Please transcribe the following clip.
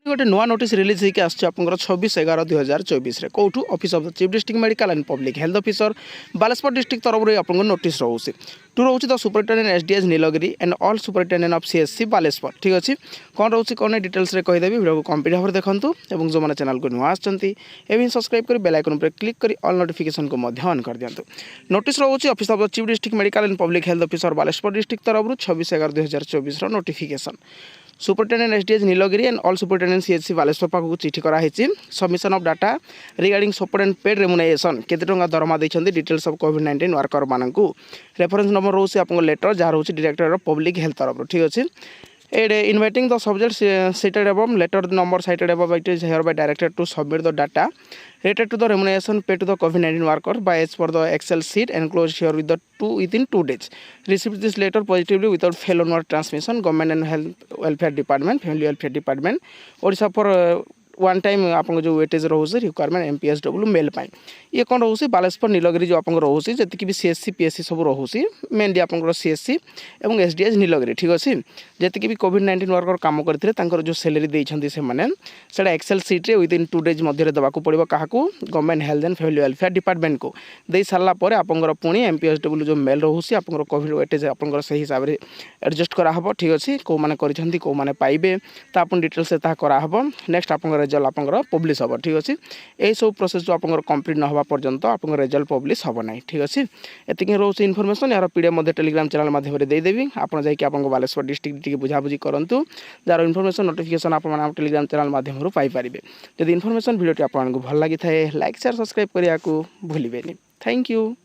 गोटे नुआ notice release होकर आसर 26/11/2024 कौटू office of the chief district medical and public health officer Baleshwar district तरफ आपको नोटिस रोचे टू रोचे the superintendent SDH Nilgiri and all superintendent of CSC Baleshwar ठीक अच्छे कौन रोचे कौन डिटेल्स रे कहीदेवी वीडियो को कंप्लीट भाव देखूँ और जो मैंने चैनल को नुआ आसमें सब्सक्राइब कर बेल आइकन पर क्लिक कर ऑल नोटिफिकेशन को ऑन कर दिखाँ नोटिस रोचे office of the chief district medical and public health officer Baleshwar district तरफ 26/11/2024 notification superintendent SDH Nilgiri and all superintendent CHC Baleshwar पाखक चिठी कराई submission of data regarding superintendent paid remuneration केते टंका दरमा देइछन्ती डिटेल्स ऑफ कोविड-19 वर्कर मानकू रेफरेंस नंबर रोचे आपन लेटर जहाँ रोचे डायरेक्टर ऑफ पब्लिक हेल्थ तरफ ठीक अच्छे inviting the subject cited above letter number cited above it is hereby directed to submit the data related to the remuneration paid to the COVID-19 worker by as per the Excel sheet enclosed here within 2 days. Received this letter positively without fail onward transmission. Government and Health Welfare Department, Family Welfare Department, Odisha for one time आप जो weightage रोचे requirement एमपीएसडब्ल्यू mail पाई ये कौन रोचे बालेश्वर नीलगिरी जो आप रोचे जी भी सीएससी पीएससी सब रोचे मेनली आप सीएससी और एसडीएच नीलगिरी ठीक अच्छे जी भी कोविड-19 वर्कर काम करते जो सैलरी देते से एक्सेल सीट्रे विदिन 2 डेज मध्य देवाक पड़ो क्या government health and family welfare department को दे सारापर आपंकर पुणी एमपीएसडब्ल्यू जो मेल रोचे आप कोविड वेटेज आप से हिसाब से एडजस्ट कराहब ठीक अच्छे कौ मैंने कौ मैंने पाइबे तो आप डिटेल्स कराहब नेक्स्ट आप रेजल्ट आप पब्लिश हम ठीक अच्छे यही सब प्रोसेस जो आप कंप्लीट न होगा पर्यंत आप रेजल्ट पब्लिश हम ना ठीक अच्छे एतिक रोचे इनफॉरमेशन यार पीडीएफ टेलीग्राम चैनल माध्यम देदेवी आप जाकि बालेश्वर डिस्ट्रिक्ट बुझाबुझी करूँ जार इनफॉरमेशन नोटिफिकेशन आप टेलीग्राम चैनल माध्यम पाइपर जब इनफॉरमेशन वीडियो आपको भल लगी था लाइक शेयर सब्सक्राइब करने को भूलें थैंक यू।